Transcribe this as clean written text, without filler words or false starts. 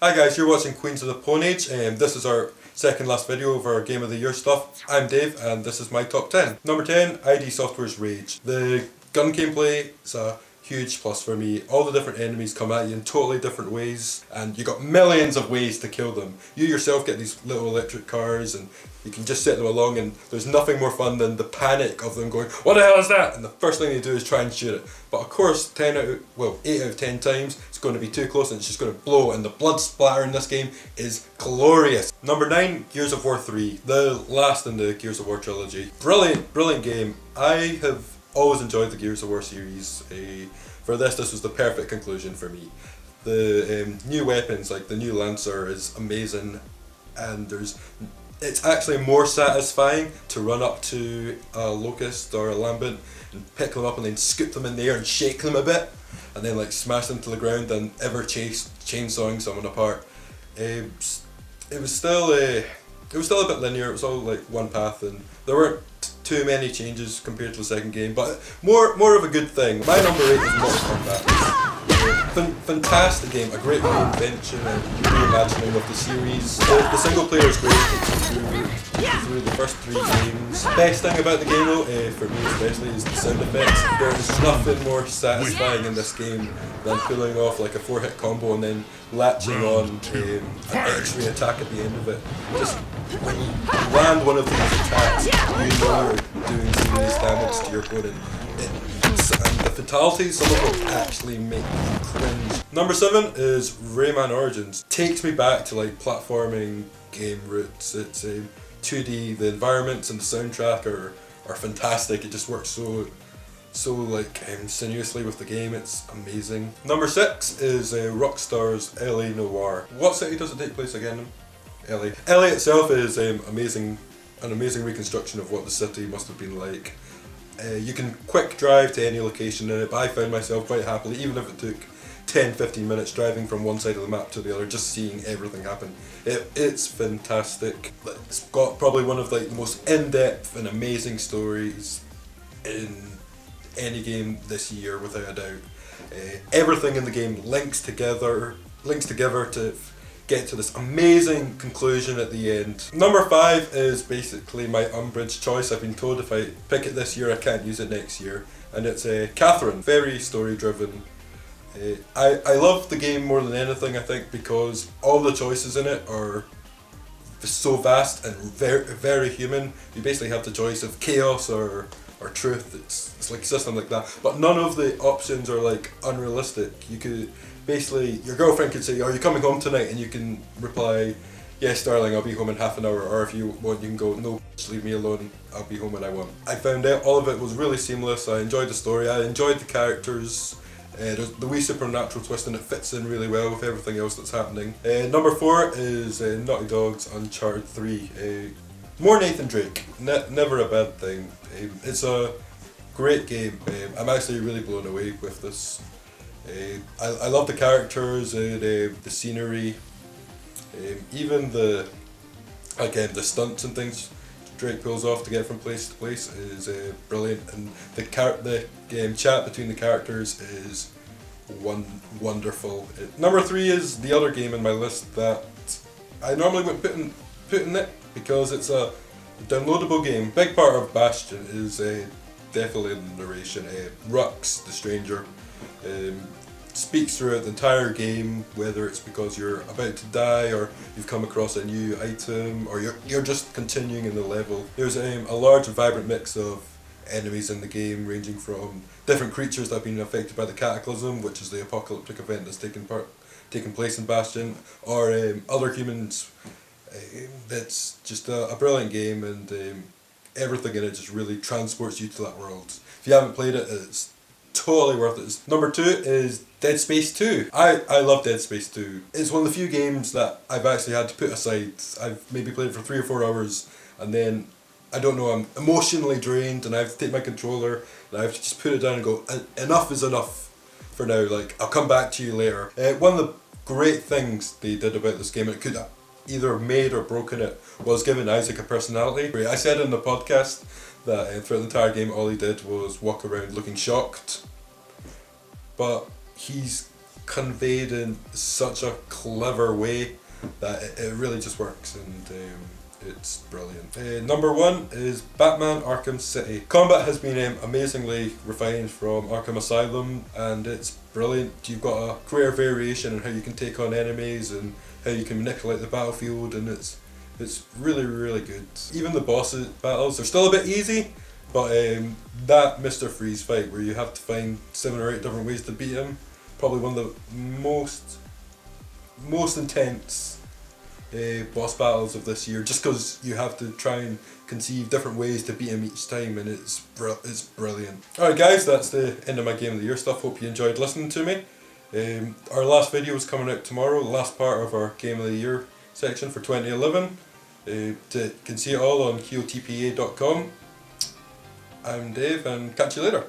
Hi guys, you're watching Queens of the Pwn Age, and this is our second last video of our Game of the Year stuff. I'm Dave, and this is my top 10. Number 10, ID Software's Rage. The gun gameplay is a huge plus for me. All the different enemies come at you in totally different ways, and you got millions of ways to kill them. You yourself get these little electric cars, and you can just set them along, and there's nothing more fun than the panic of them going, "What the hell is that?" And the first thing they do is try and shoot it. But of course, 8 out of 10 times, it's going to be too close and it's just going to blow, and the blood splatter in this game is glorious. Number 9, Gears of War 3, the last in the Gears of War trilogy. Brilliant game. I have always enjoyed the Gears of War series. For this was the perfect conclusion for me. The new weapons, like the new Lancer, is amazing, and it's actually more satisfying to run up to a Locust or a Lambent and pick them up and then scoop them in the air and shake them a bit and then like smash them to the ground than ever chainsawing someone apart. It was still a bit linear. It was all like one path, and there weren't too many changes compared to the second game, but more of a good thing. My number 8 is Mortal Kombat. Fantastic game, a great reinvention and reimagining of the series. The single player is great, through the first 3 games. Best thing about the game though, for me especially, is the sound effects. There is nothing more satisfying in this game than pulling off like a 4-hit combo and then latching on an X-ray attack at the end of it. Just when you land one of these attacks, you know you're doing serious damage to your opponent. And the fatalities, some of them actually make me cringe. Number 7 is Rayman Origins. Takes me back to like platforming game roots. It's 2D, the environments and the soundtrack are fantastic. It just works so like sinuously with the game. It's amazing. Number 6 is Rockstar's LA Noire. What city does it take place again? LA. LA itself is an amazing reconstruction of what the city must have been like. You can quick drive to any location in it, but I found myself quite happily, even if it took 10-15 minutes driving from one side of the map to the other, just seeing everything happen. It's fantastic. It's got probably one of like the most in-depth and amazing stories in any game this year, without a doubt. Everything in the game links together to get to this amazing conclusion at the end. Number 5 is basically my umbrage choice. I've been told if I pick it this year I can't use it next year, and it's Catherine. Very story driven. I love the game more than anything, I think, because all the choices in it are so vast and very, very human. You basically have the choice of chaos or truth. It's like a system like that, but none of the options are like unrealistic. You could basically, your girlfriend could say, "Are you coming home tonight?" and you can reply, "Yes darling, I'll be home in half an hour," or if you want you can go, "No, just leave me alone, I'll be home when I want." I found out all of it was really seamless. I enjoyed the story, I enjoyed the characters. There's the wee supernatural twist, and it fits in really well with everything else that's happening. Number 4 is Naughty Dog's Uncharted 3. More Nathan Drake, never a bad thing. It's a great game. I'm actually really blown away with this. I love the characters, the scenery, even the stunts and things Drake pulls off to get from place to place is brilliant, and the chat between the characters is wonderful. Number 3 is the other game in my list that I normally wouldn't put in it because it's a downloadable game. Big part of Bastion is definitely the narration. Rux, the stranger, speaks throughout the entire game, whether it's because you're about to die or you've come across a new item or you're just continuing in the level. There's a large and vibrant mix of enemies in the game, ranging from different creatures that have been affected by the Cataclysm, which is the apocalyptic event that's taken place in Bastion, or other humans. It's just a brilliant game, and everything in it just really transports you to that world. If you haven't played it, it's totally worth it. Number 2 is Dead Space 2. I love Dead Space 2. It's one of the few games that I've actually had to put aside. I've maybe played it for 3 or 4 hours, and then I don't know, I'm emotionally drained, and I have to take my controller and I have to just put it down and go, enough is enough for now, like I'll come back to you later. One of the great things they did about this game, it could have either made or broken it, was giving Isaac a personality. I said in the podcast that throughout the entire game all he did was walk around looking shocked, but he's conveyed in such a clever way that it really just works, and it's brilliant. Number 1 is Batman Arkham City. Combat has been amazingly refined from Arkham Asylum, and it's brilliant. You've got a clear variation in how you can take on enemies and how you can manipulate the battlefield, and it's really, really good. Even the boss battles are still a bit easy, but that Mr. Freeze fight where you have to find 7 or 8 different ways to beat him, probably one of the most intense boss battles of this year, just because you have to try and conceive different ways to beat him each time, and it's brilliant. Alright guys, that's the end of my Game of the Year stuff. Hope you enjoyed listening to me. Our last video is coming out tomorrow, the last part of our Game of the Year section for 2011. You can see it all on qotpa.com. I'm Dave, and catch you later.